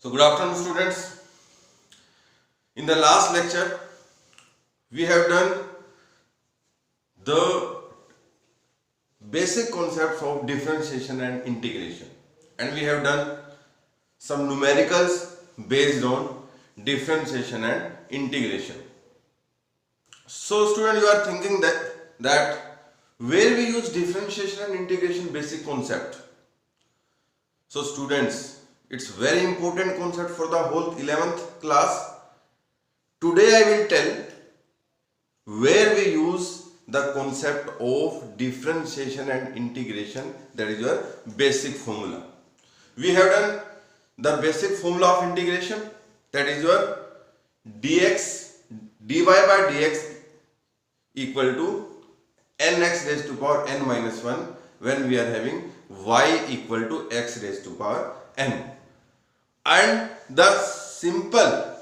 So good afternoon students. In the last lecture we have done the basic concepts of differentiation and integration, and we have done some numericals based on differentiation and integration. So student, you are thinking that where we use differentiation and integration basic concept. So students, it's very important concept for the whole 11th class. Today I will tell where we use the concept of differentiation and integration, that is your basic formula. We have done the basic formula of integration, that is your dy by dx equal to nx raised to power n minus 1 when we are having y equal to x raised to power n. And the simple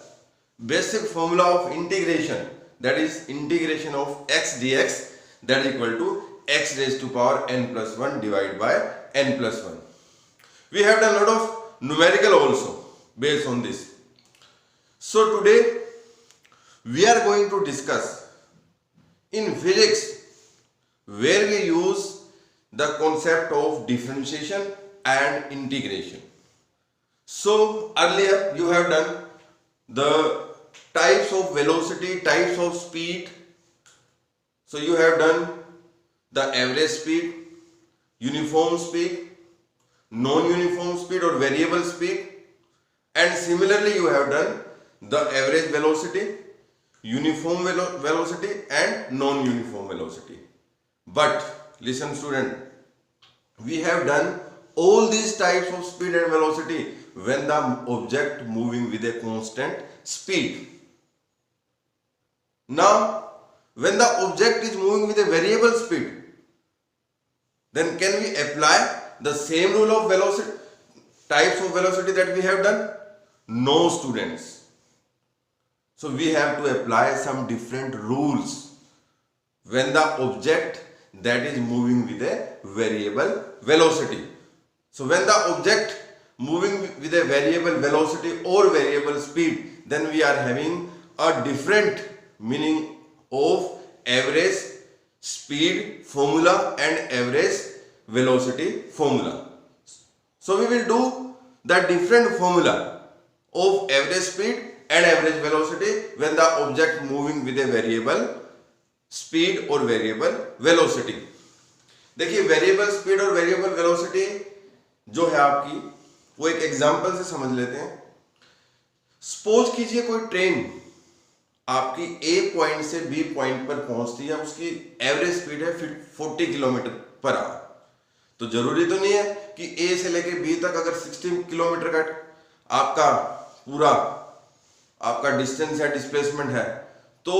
basic formula of integration, that is integration of x dx, that is equal to x raised to power n plus 1 divided by n plus 1. We have done a lot of numerical also based on this. So today we are going to discuss in physics where we use the concept of differentiation and integration. So earlier you have done the types of velocity, types of speed. So you have done the average speed, uniform speed, non-uniform speed or variable speed, and similarly you have done the average velocity, uniform velocity and non-uniform velocity. But listen student, we have done all these types of speed and velocity when the object moving with a constant speed. Now when the object is moving with a variable speed, then can we apply the same rule of velocity, types of velocity that we have done? No students. So we have to apply some different rules when the object that is moving with a variable velocity. So when the object moving with a variable velocity or variable speed, then we are having a different meaning of average speed formula and average velocity formula. So we will do the different formula of average speed and average velocity when the object moving with a variable speed और variable velocity. देखिए variable speed और variable velocity जो है आपकी, वो एक example से समझ लेते हैं. सपोज कीजिए कोई ट्रेन आपकी ए पॉइंट से बी पॉइंट पर पहुंचती है, उसकी एवरेज स्पीड है 40 किलोमीटर पर आवर. तो जरूरी तो नहीं है कि ए से लेके बी तक अगर 60 किलोमीटर का आपका पूरा आपका डिस्टेंस या डिस्प्लेसमेंट है तो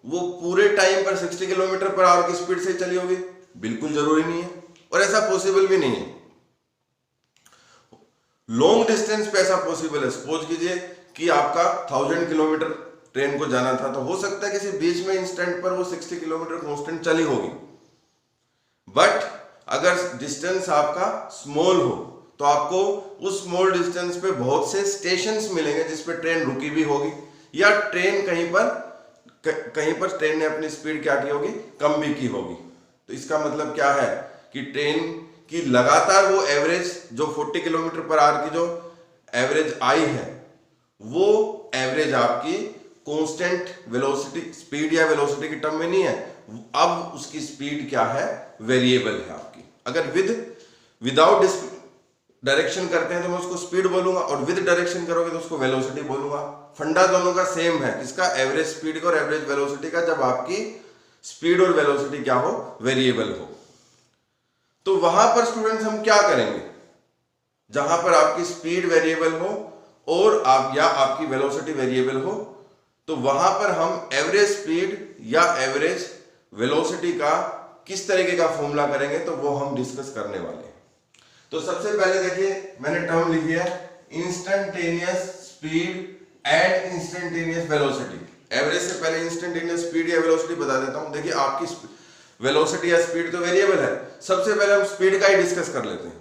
वो पूरे टाइम पर 60 किलोमीटर पर आवर की स्पीड से चली होगी. बिल्कुल जरूरी नहीं है और ऐसा पॉसिबल भी नहीं है. लॉन्ग डिस्टेंस पे ऐसा पॉसिबल है. सपोज कीजिए कि आपका 1000 किलोमीटर ट्रेन को जाना था, तो हो सकता है किसी बीच में इंस्टेंट पर वो 60 किलोमीटर कांस्टेंट चली होगी. बट अगर डिस्टेंस आपका स्मॉल हो तो आपको उस स्मॉल डिस्टेंस पे बहुत से स्टेशंस मिलेंगे जिस पे ट्रेन रुकी भी होगी, या ट्रेन कहीं पर ट्रेन ने अपनी स्पीड क्या की होगी, कम भी की होगी. तो इसका मतलब क्या है कि ट्रेन की लगातार वो एवरेज जो 40 किलोमीटर पर आवर की जो एवरेज आई है, वो एवरेज आपकी कांस्टेंट वेलोसिटी स्पीड या वेलोसिटी की टर्म में नहीं है. अब उसकी स्पीड क्या है, वेरिएबल है आपकी. अगर विदाउट डायरेक्शन करते हैं तो मैं उसको स्पीड बोलूंगा, और विद डायरेक्शन करोगे तो उसको वेलोसिटी बोलूंगा. फंडा दोनों का सेम है, किसका, एवरेज स्पीड का और एवरेज वेलोसिटी का. जब आपकी स्पीड और वेलोसिटी क्या हो, वेरिएबल हो. तो वहां पर स्टूडेंट्स हम क्या करेंगे, जहां पर आपकी स्पीड वेरिएबल हो और आपकी वेलोसिटी वेरिएबल हो, तो वहां पर हम एवरेज स्पीड या एवरेज वेलोसिटी का किस तरीके का फॉर्मूला करेंगे, तो वो हम डिस्कस करने वाले हैं. तो सबसे पहले देखिए मैंने टर्म लिखी है instantaneous speed and instantaneous velocity. Average से पहले इंस्टेंटेनियस स्पीड या वेलोसिटी बता देता हूं. देखिए आपकी वेलोसिटी या स्पीड तो वेरिएबल है. सबसे पहले हम स्पीड का ही डिस्कस कर लेते हैं,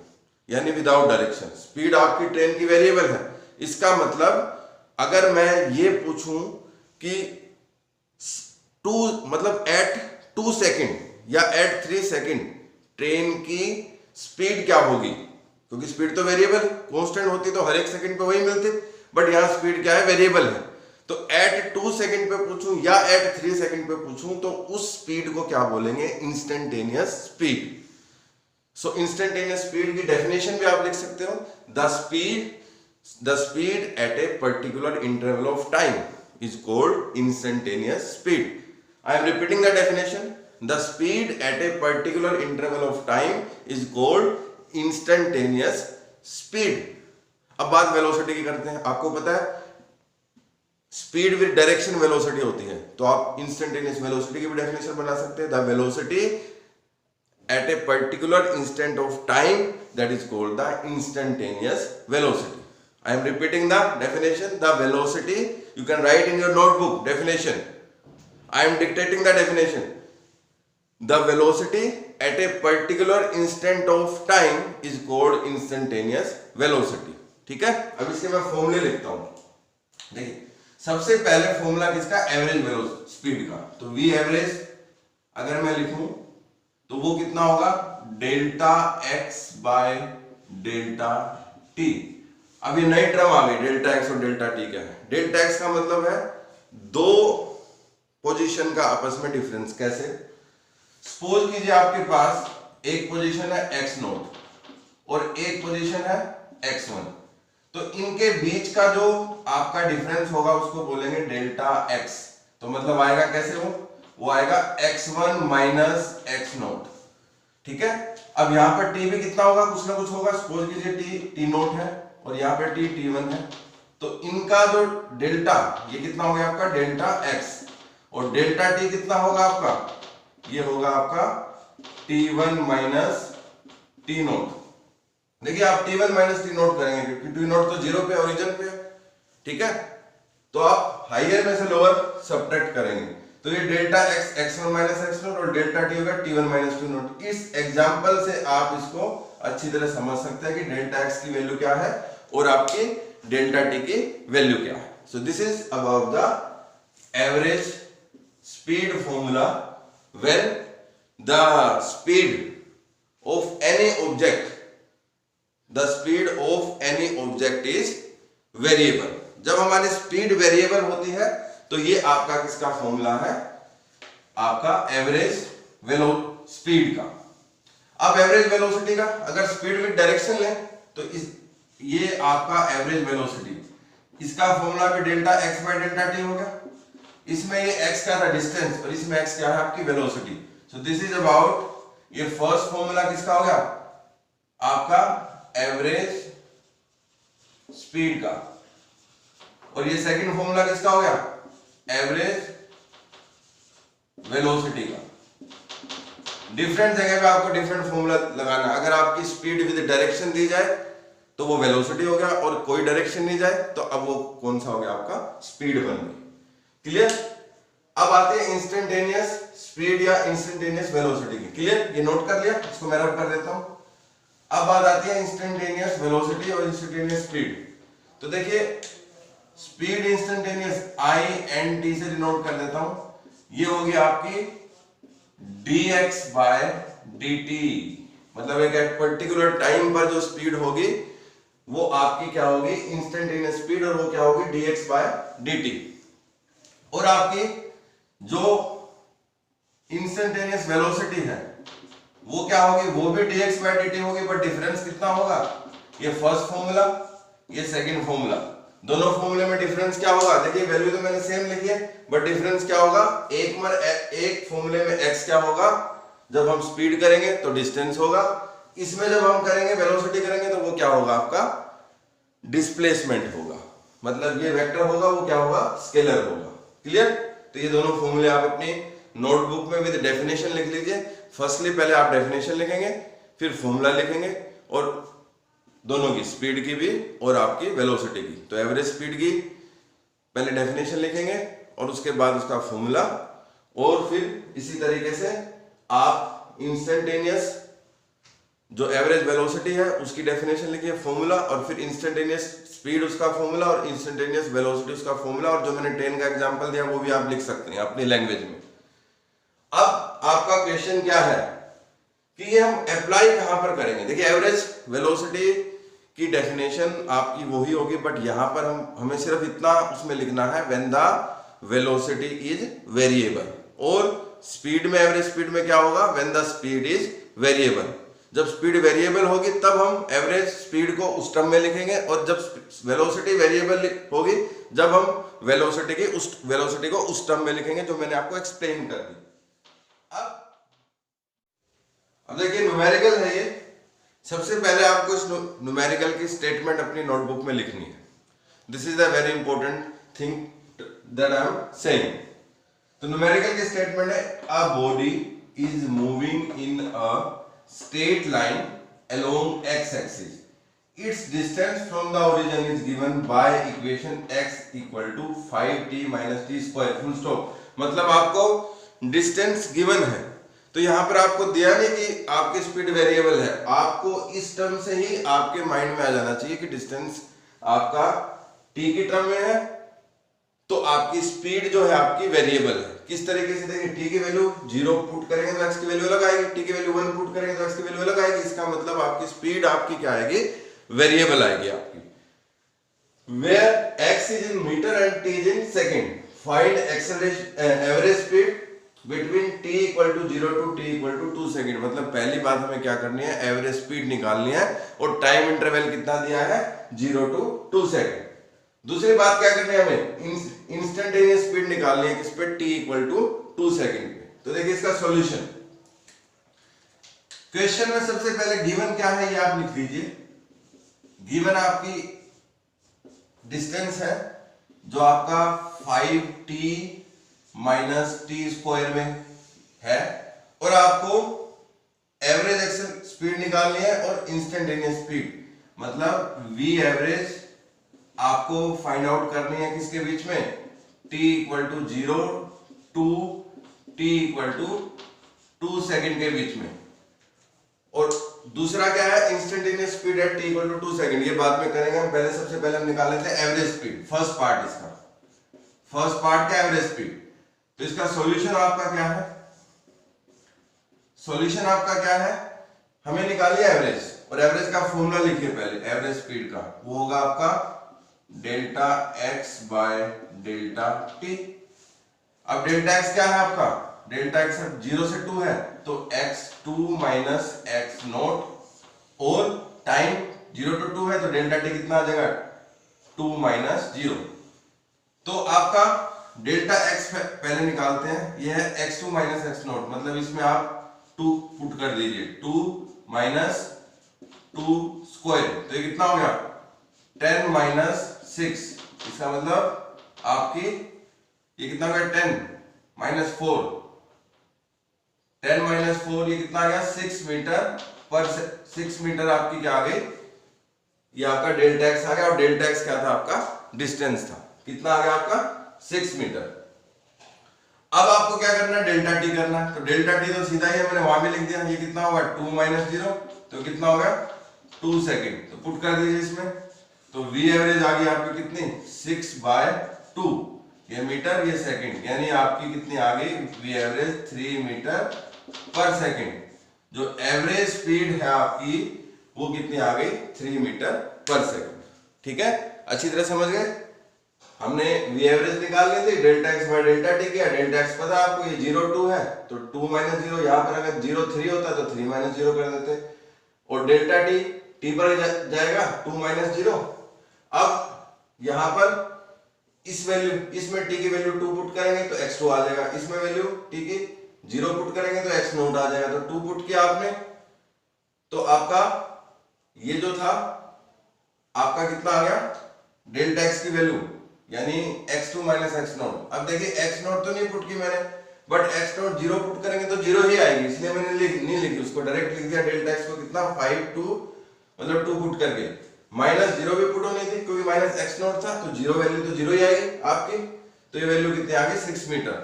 यानी विदाउट डायरेक्शन. स्पीड आपकी ट्रेन की वेरिएबल है, इसका मतलब अगर मैं ये पूछूं कि एट 2 सेकेंड या एट 3 सेकेंड ट्रेन की स्पीड क्या होगी, क्योंकि स्पीड तो वेरिएबल कांस्टेंट होती तो हर एक सेकंड पे वही मिलती, बट यहां स्पीड क्या है, वेरिएबल है। तो एट 2 सेकेंड पे पूछूं या एट 3 सेकेंड पे पूछूं तो उस स्पीड को क्या बोलेंगे, इंस्टेंटेनियस स्पीड। सो इंस्टेंटेनियस स्पीड की डेफिनेशन भी आप लिख सकते हो, the speed at a particular interval of time is called instantaneous speed. I am repeating the definition, the speed at a particular interval of time is called instantaneous speed. अब बात velocity की करते हैं। आपको पता है स्पीड विद डायरेक्शन वेलोसिटी होती है, तो आप इंस्टेंटेनियस वेलोसिटी की भी डेफिनेशन बना सकते हैं, the velocity at a particular instant of time that is called the instantaneous velocity. I am repeating the definition, the velocity, you can write in your notebook definition. I am dictating the definition. The velocity at a particular instant of time is called instantaneous velocity. ठीक है, अब इसके मैं फॉर्मूले लिखता हूं। देखिए सबसे पहले फॉर्मूला किसका, एवरेज वेलोसिटी स्पीड का। तो v एवरेज अगर मैं लिखूं तो वो कितना होगा, delta x by delta t। अब ये नई टर्म आ गई, डेल्टा एक्स और डेल्टा टी। क्या है डेल्टा एक्स का मतलब है दो पोजीशन का आपस में डिफरेंस। कैसे, सपोज कीजिए आपके पास एक पोजीशन है एक्स नोट और एक पोजीशन है एक्स वन, तो इनके बीच का जो आपका डिफरेंस होगा उसको बोलेंगे डेल्टा एक्स। तो मतलब आएगा कैसे, वो आएगा x one minus x note. ठीक है, अब यहां पर टी भी कितना होगा, कुछ ना कुछ होगा। सपोज कीजिए टी नोट है और यहाँ पे टी1 है, तो इनका जो डेल्टा ये कितना हो गया आपका, डेल्टा एक्स, और डेल्टा टी कितना होगा आपका, ये होगा आपका t1 माइनस टी नोट। देखिए आप t1 माइनस टी नोट करेंगे क्योंकि टी नोट तो जीरो पे ओरिजिन पे है। ठीक है, तो आप हाइयर में से लोअर सब्ट्रैक्ट करेंगे, तो ये delta x x1 minus x note और डेल्टा टी होगा t1 माइनस टी नोट। इस एग्जांपल से आप इसको अच्छी तरह समझ सकते हैं कि डेल्टा एक्स की वैल्यू क्या है और आपकी डेल्टा टी की वैल्यू क्या है। So this is about the average speed formula when the speed of any object, the speed of any object is variable. जब हमारी स्पीड वेरिएबल होती है तो ये आपका किसका फॉर्मूला है, आपका एवरेज स्पीड का। अब एवरेज वेलोसिटी का अगर स्पीड विद डायरेक्शन लें तो ये आपका एवरेज वेलोसिटी, इसका फॉर्मूला भी delta x by delta T हो गया। इसमें ये एक्स का था डिस्टेंस और इसमें एक्स क्या है आपकी velocity. So this is about, ये फर्स्ट फॉर्मूला किसका हो गया, आपका एवरेज स्पीड का, और ये सेकंड फॉर्मूला किसका हो गया, एवरेज वेलोसिटी का। डिफरेंट जगह पे आपको डिफरेंट फॉर्मूला लगाना। अगर आपकी स्पीड विद डायरेक्शन दी जाए तो वो वेलोसिटी हो गया, और कोई डायरेक्शन नहीं जाए तो अब वो कौन सा हो गया, आपका स्पीड बन गई। क्लियर। अब आते हैं इंस्टेंटेनियस स्पीड या इंस्टेंटेनियस वेलोसिटी की। क्लियर, ये नोट कर लिया, इसको मैं रब कर देता हूं। अब बात आती है इंस्टेंटेनियस वेलोसिटी और इंस्टेंटेनियस स्पीड। तो देखिए speed instantaneous I N T से डिनोट कर देता हूं, ये होगी आपकी dx बाय dt, मतलब एक पर्टिकुलर टाइम पर जो स्पीड होगी वो आपकी क्या होगी, इंस्टेंटेनियस स्पीड, और वो क्या होगी dx बाय dt। और आपकी जो इंस्टेंटेनियस वेलोसिटी है वो क्या होगी, वो भी dx बाय dt होगी, बट डिफरेंस कितना होगा, ये फर्स्ट फॉर्मूला ये सेकंड फॉर्मूला, दोनों फॉर्मूले में डिफरेंस क्या होगा। देखिए वैल्यू तो मैंने सेम लिखी है, बट डिफरेंस क्या होगा, एक फॉर्मूले में x क्या होगा जब हम स्पीड करेंगे तो डिस्टेंस होगा, इसमें जब हम करेंगे वेलोसिटी करेंगे तो वो क्या होगा, आपका डिस्प्लेसमेंट होगा, मतलब ये वेक्टर होगा वो क्या होगा, स्केलर होगा। क्लियर। तो ये दोनों फॉर्मूले आप अपनी नोटबुक में विद डेफिनेशन लिख लीजिए। फर्स्टली पहले आप डेफिनेशन लिखेंगे, फिर फॉर्मूला लिखेंगे, और दोनों की, स्पीड की भी और आपकी वेलोसिटी की। तो एवरेज स्पीड की पहले डेफिनेशन लिखेंगे और उसके बाद उसका फॉर्मूला, और फिर इसी तरीके से आप इंस्टेंटेनियस जो एवरेज वेलोसिटी है उसकी डेफिनेशन लिखिए फॉर्मूला, और फिर इंस्टेंटेनियस स्पीड उसका फॉर्मूला और इंस्टेंटेनियस वेलोसिटी उसका फॉर्मूला, और जो मैंने ट्रेन का एग्जांपल दिया वो भी आप लिख सकते हैं अपनी लैंग्वेज में। अब आपका क्वेश्चन क्या है कि ये हम अप्लाई कहां पर करेंगे। देखिए एवरेज वेलोसिटी की डेफिनेशन आपकी वही होगी, बट यहां पर हमें सिर्फ इतना उसमें लिखना है when the velocity is variable, और स्पीड में एवरेज स्पीड में क्या होगा, when the speed is variable. जब स्पीड वेरिएबल होगी तब हम एवरेज स्पीड को उस टर्म में लिखेंगे, और जब वेलोसिटी वेरिएबल होगी जब हम वेलोसिटी को उस टर्म में लिखेंगे जो मैंने आपको एक्सप्लेन कर दी। अब देखिए न्यूमेरिकल है ये। सबसे पहले आपको इस न्यूमेरिकल की स्टेटमेंट अपनी नोटबुक में लिखनी है। This is the very important thing that I am saying. तो न्यूमेरिकल की स्टेटमेंट है a body is moving in a straight line along x-axis. Its distance from the origin is given by equation x equal to 5t minus t square. Full stop. मतलब आपको distance given है, तो यहां पर आपको दिया नहीं कि आपकी स्पीड वेरिएबल है, आपको इस टर्म से ही आपके माइंड में आ जाना चाहिए कि डिस्टेंस आपका t की टर्म में है, तो आपकी स्पीड जो है आपकी वेरिएबल है। किस तरीके से देखिए, t की वैल्यू 0 पुट करेंगे तो x की वैल्यू अलग आएगी, t की वैल्यू 1 पुट करेंगे तो x की वैल्यू अलग आएगी। इसका मतलब आपकी स्पीड आपकी क्या आएगी, वेरिएबल आएगी आपकी। Where x is in meter and t is in second, find acceleration average speed between t equal to 0 to t equal to 2 second. मतलब पहली बात हमें क्या करनी है, एवरेज स्पीड निकालनी है, और टाइम इंटरवल कितना दिया है, 0 to 2 सेकंड। दूसरी बात क्या करनी है, हमें इंस्टेंटेनियस स्पीड निकालनी है किस पे, t इक्वल टू 2 सेकंड पे। तो देखिए इसका सॉल्यूशन, क्वेश्चन में सबसे पहले गिवन क्या है ये आप लिख लीजिए। गिवन आपकी डिस्टेंस है जो आपका 5t माइनस टी स्क्वायर में है, और आपको एवरेज एक्सल स्पीड निकालनी है और इंस्टेंटेनियस स्पीड, मतलब v एवरेज आपको फाइंड आउट करनी है किसके बीच में, t equal to 0 to t equal to 2 second के बीच में। और दूसरा क्या है, instantaneous speed at t equal to 2 second. ये बाद में करेंगे हम, पहले सबसे पहले हम निकाल लेते हैं एवरेज स्पीड। फर्स्ट पार्ट इसका, फर्स्ट पार्ट का एवरेज स्पीड। तो इसका सॉल्यूशन आपका क्या है, सॉल्यूशन आपका क्या है, हमें निकालिए एवरेज, और एवरेज का फॉर्मूला लिखिए पहले एवरेज स्पीड का, वो होगा आपका delta x by delta t। अब डेल्टा x क्या है आपका, डेल्टा x 0 से 2 है, तो x2 माइनस x नॉट, और टाइम 0 to 2 है, तो डेल्टा t कितना आ जाएगा, 2 माइनस 0। तो आपका डेल्टा x पहले निकालते हैं, यह है x2 माइनस x नॉट, मतलब इसमें आप 2 पुट कर दीजिए, 2 माइनस 2 स्क्वायर, तो ये कितना हो गया 10 माइनस 6। इसका मतलब आपकी ये कितना हो गया, 10 माइनस 4, 10 माइनस 4 ये कितना आ गया, 6 मीटर पर 6 मीटर आपकी क्या आ गई, ये आपका डेल्टा एक्स आ गया, और डेल्टा एक्स क्या था आपका, डिस्टेंस था, कितना आ गया आपका 6 मीटर। अब आपको क्या करना है, डेल्टा टी करना है, तो डेल्टा टी तो सीधा ही है, मैंने वहां भी लिख दिया, ये कितना होगा 2 माइनस 0, तो कितना होगा 2 सेकंड। तो पुट कर दीजिए इसमें, तो v एवरेज आ गई आपकी कितनी, 6/2, ये मीटर ये सेकंड, यानी आपकी कितनी आ गई v एवरेज 3 मीटर पर सेकंड। जो एवरेज स्पीड है आपकी वो कितनी आ गई, 3 मीटर पर सेकंड। ठीक है, अच्छी तरह समझ गए। हमने v एवरेज निकाल ली थी, delta x by delta t किया, डेल्टा x पता है आपको, ये 0 2 है, तो 2 माइनस 0, यहां पर अगर 0 3 होता तो 3 माइनस 0 कर देते, और डेल्टा t पर जाएगा 2 माइनस 0। अब यहां पर इस वैल्यू, इसमें t की वैल्यू 2 पुट करेंगे तो x2 आ जाएगा, इसमें वैल्यू t की 0 पुट करेंगे तो x नोट आ जाएगा, तो 2 पुट किया आपने, तो आपका ये जो था आपका कितना आ गया, डेल्टा x की वैल्यू, यानी x2 माइनस x नोट। अब देखिए x नोट तो नहीं पुट की मैंने, बट x नोट 0 पुट करेंगे तो 0 ही आएगी, इसलिए मैंने नहीं लिखी उसको, डायरेक्ट लिख दिया डेल्टा x को कितना 5 2, मतलब 2 पुट करके, माइनस 0 भी पुट होनी थी क्योंकि माइनस x नॉट था, तो 0 वैल्यू तो 0 ही आएगी आपकी, तो ये वैल्यू कितनी आ गई 6 मीटर।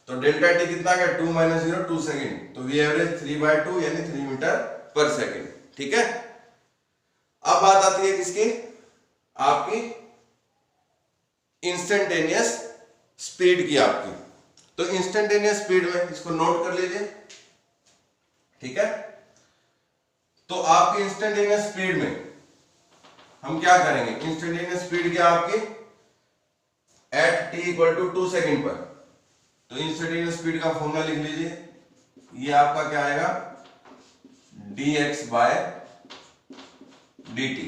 तो डेल्टा t कितना आ गया 2 माइनस 0 2 सेकंड, तो v एवरेज 3/2 यानी 3 मीटर पर सेकंड। ठीक है। अब बात आती है किसकी, आपकी इंस्टेंटेनियस स्पीड की आपकी। तो इंस्टेंटेनियस स्पीड में इसको नोट कर लीजिए, ठीक है। तो आपकी इंस्टेंटेनियस स्पीड में हम क्या करेंगे, इंस्टेंटेनियस स्पीड क्या आपकी at t equal to 2 second पर। तो इंस्टेंटेनियस स्पीड का फॉर्मूला लिख लीजिए, ये आपका क्या आएगा dx बाय dt।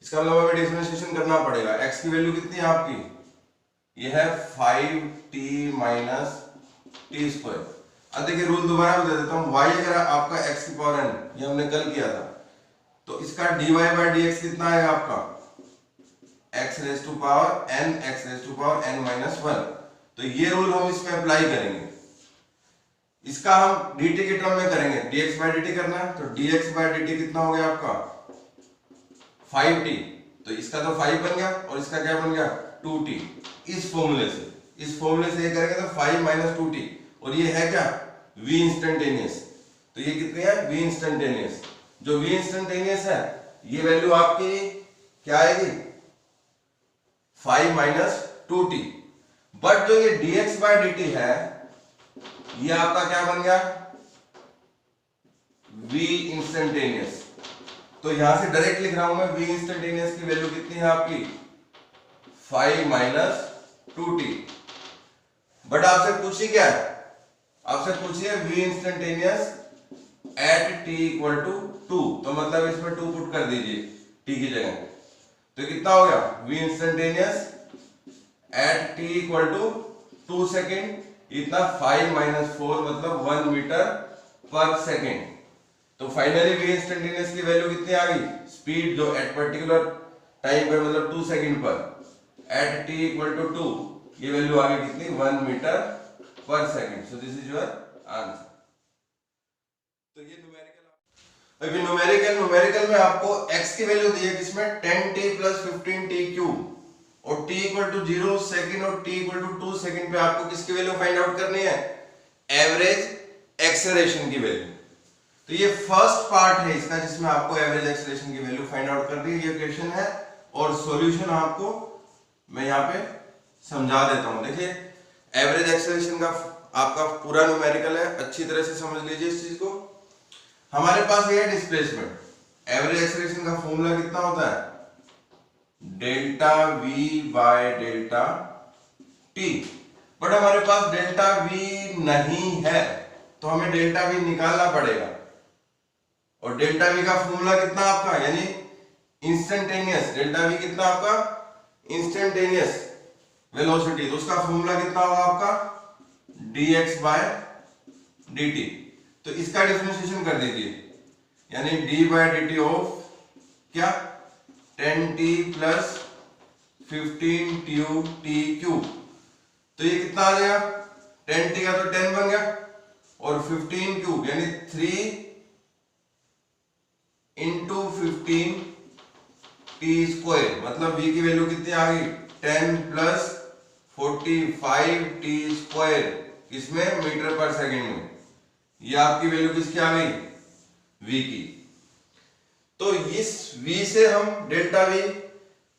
इसका मतलब हमें डिफरेंशिएशन करना पड़ेगा। x की वैल्यू कितनी है आपकी, ये है 5t माइनस टी स्क्वायर। अब देखिए रूल दोबारा बता देता हूं, y अगर आपका x की पावर n, ये हमने कल किया था, तो इसका dy बाय dx कितना आएगा आपका x raise to power n, x raise to power n minus 1। तो ये रूल हम इसमें अप्लाई करेंगे। इसका हम dt के टर्म में करेंगे, dx बाय dt करना है, तो dx बाय dt कितना हो गया आपका 5t। तो इसका तो 5 बन गया और इसका क्या बन गया 2t। इस फॉर्मूले से ये करेंगे तो 5 माइनस 2t, और ये है क्या v इंस्टेंटेनियस। तो ये कितनी है v इंस्टेंटेनियस। जो v इंस्टेंटेनियस है ये वैल्यू आपकी क्या आएगी 5 माइनस 2t। बट जो ये dx बाय dt है ये आपका क्या बन गया v इंस्टेंटेनियस। तो यहां से डायरेक्ट लिख रहा हूं मैं, v इंस्टेंटेनियस की वैल्यू कितनी है आपकी 5 माइनस 2t। बट आपसे पूछी क्या है, आपसे पूछिए v instantaneous at t equal to 2। तो मतलब इसमें 2 पुट कर दीजिए t की जगह। तो कितना हो गया v instantaneous at t equal to 2 second, इतना 5 माइनस 4 मतलब 1 मीटर पर सेकेंड। तो फाइनली v इंस्टेंटेनियस की वैल्यू कितनी आ गई, स्पीड जो एट पर्टिकुलर टाइम पे मतलब 2 सेकेंड पर एट t इक्वल टू 2, ये वैल्यू आ गई कितनी 1 मीटर पर second. So this is your answer. तो ये न्यूमेरिकल, अभी न्यूमेरिकल में आपको x की वैल्यू दी है किसमें 10t प्लस 15t क्यूब, और t इक्वल टू 0 सेकेंड और t इक्वल टू 2 सेकेंड पे आपको किसकी वैल्यू फाइंड आउट करनी है, एवरेज एक्सेलरेशन की वैल्यू। तो ये फर्स्ट पार्ट है इसका जिसमें आपको एवरेज एक्सेलरेशन की वैल्यू फाइंड आउट करनी है। ये क्वेश्चन है और सॉल्यूशन आपको मैं यहाँ पे समझा देता हूं। देखिए एवरेज एक्सेलरेशन का आपका पूरा न्यूमेरिकल है, अच्छी तरह से समझ लीजिए इस चीज को। हमारे पास ये है डिस्प्लेसमेंट। एवरेज एक्सेलरेशन का फॉर्मूला कितना होता है delta v by delta t। But हमारे पास डेल्टा v नहीं है तो हमें डेल्टा v निकालना पड़ेगा। और डेल्टा v का फॉर्मूला कितना आपका यानी इंस्टेंटेनियस, डेल्टा v कितना आपका इंस्टेंटेनियस वेलोसिटी, तो उसका फॉर्मूला कितना होगा आपका dx बाय dt। तो इसका डिफरेंशिएशन कर दीजिए, यानी d बाय dt ऑफ क्या 10t प्लस 15t क्यूब। तो ये कितना आ जाएगा 10t का तो 10 बन गया और 15 क्यूब यानी 3 इंटू 15 टी स्क्वायर, मतलब v की वैल्यू कितनी आ गई 10 प्लस 45 टी स्क्वायर, किसमें मीटर पर सेकेंड में। ये आपकी वैल्यू किसकी आ गई v की। तो इस v से हम delta v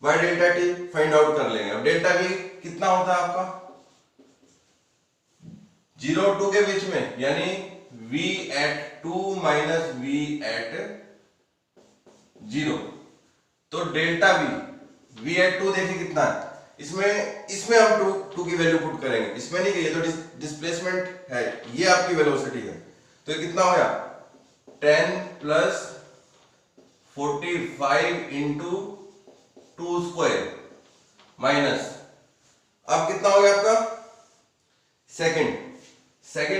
by delta t find out कर लेंगे। अब डेल्टा v कितना होता है आपका 0 और 2 के बीच में, यानी v at 2 minus v at 0। तो डेल्टा v एट 2 देखिए कितना है, इसमें हम 2 की वैल्यू पुट करेंगे, इसमें नहीं, ये तो डिस्प्लेसमेंट है, ये आपकी वेलोसिटी है। तो ये कितना हो गया 10 प्लस 45 इंटू 2 स्क्वायर माइनस, अब कितना हो गया आपका सेकंड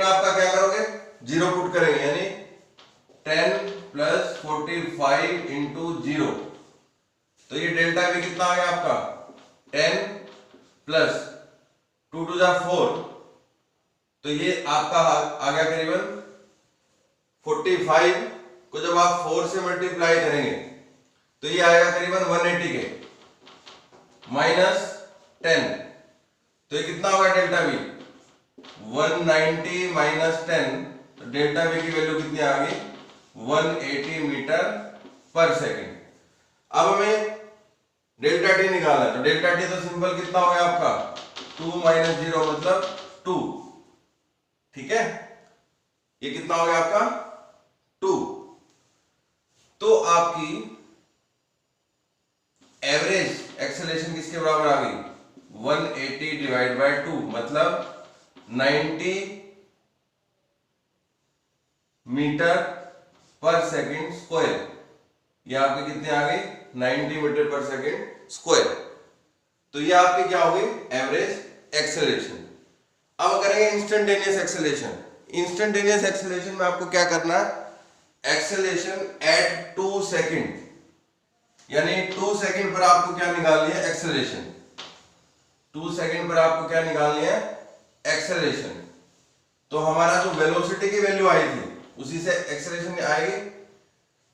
आपका क्या करोगे 0 पुट करेंगे, यानी 10 प्लस 45 इंटू 0। तो ये डेल्टा v कितना आ गया आपका 10 प्लस 2 टू जा 4, तो ये आपका आ गया करीबन 45 को जब आप 4 से मल्टीप्लाई करेंगे तो ये आएगा करीबन 180 के माइनस 10। तो ये कितना होगा डेल्टा v 190 माइनस 10, तो डेल्टा v की वैल्यू कितनी आ गई 180 मीटर पर सेकेंड। अब हमें डेल्टा टी निकालना है, तो डेल्टा टी तो सिंपल कितना हो गया आपका 2 - 0 मतलब 2, ठीक है, ये कितना हो गया आपका 2। तो आपकी एवरेज एक्सेलरेशन किसके बराबर आ गई 180 डिवाइड बाय 2 मतलब 90 मीटर पर सेकेंड स्क्वायर। ये आपके कितने आ गई 90 मीटर पर सेकेंड स्क्वायर। तो ये आपकी क्या होगी एवरेज एक्सेलरेशन। अब करेंगे इंस्टेंटेनियस एक्सेलरेशन। इंस्टेंटेनियस एक्सेलरेशन में आपको क्या करना है एक्सेलरेशन एट 2 सेकेंड, यानी 2 सेकेंड पर आपको क्या निकालनी है एक्सेलरेशन। 2 सेकेंड पर आपको क्या निकालनी है एक्सेलरेशन। तो हमारा जो वेलोसिटी की वैल्यू आई थी उसी से एक्सेलरेशन आएगी।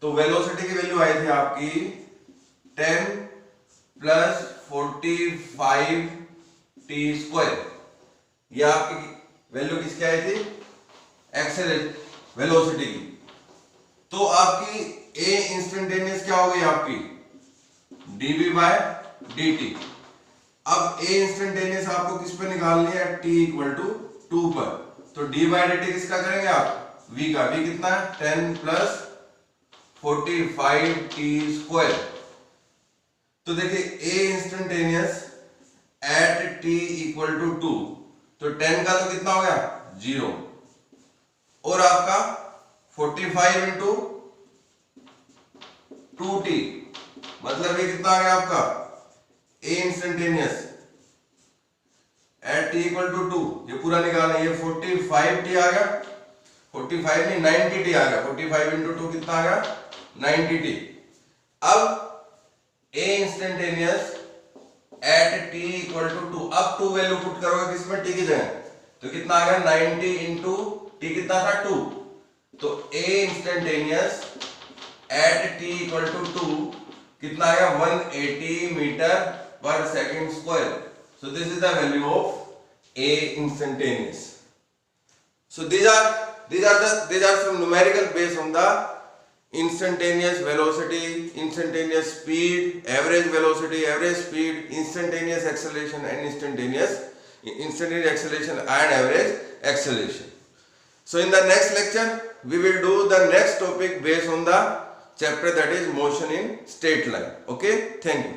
तो वेलोसिटी की वैल्यू आई थी आपकी 10 + 45 t स्क्वायर। ये आपकी वैल्यू किसकी आई थी एक्सेलरेशन वेलोसिटी की। तो आपकी ए इंस्टेंटेनियस क्या हो गई आपकी dv/dt। अब ए इंस्टेंटेनियस आपको किस पे निकालनी है t = 2 पर। तो d/dt किसका करेंगे आप v का। v कितना है 10 + 45 t स्क्वायर। तो देखिए a इंस्टेंटेनियस एट t = 2, तो 10 का तो कितना हो गया 0 और आपका 45 × 2t मतलब ये कितना आ गया आपका a इंस्टेंटेनियस एट t = 2। ये पूरा निकालना, ये 45t आ गया, 45 नहीं 90t आ गया। 45 × 2 कितना आ गया 90t। अब a इंस्टेंटेनियस एट t = 2। अब 2 वैल्यू पुट करोगे किसमें t की जगह, तो कितना आ गया 90 × t कितना था 2। तो a इंस्टेंटेनियस एट t = 2 कितना आ गया 180 मीटर पर second square. So this is the value of a instantaneous. So these are some numerical based on the instantaneous velocity, instantaneous speed, average velocity, average speed, instantaneous acceleration and instantaneous acceleration and average acceleration. So in the next lecture we will do the next topic based on the chapter that is motion in straight line. Okay, thank you.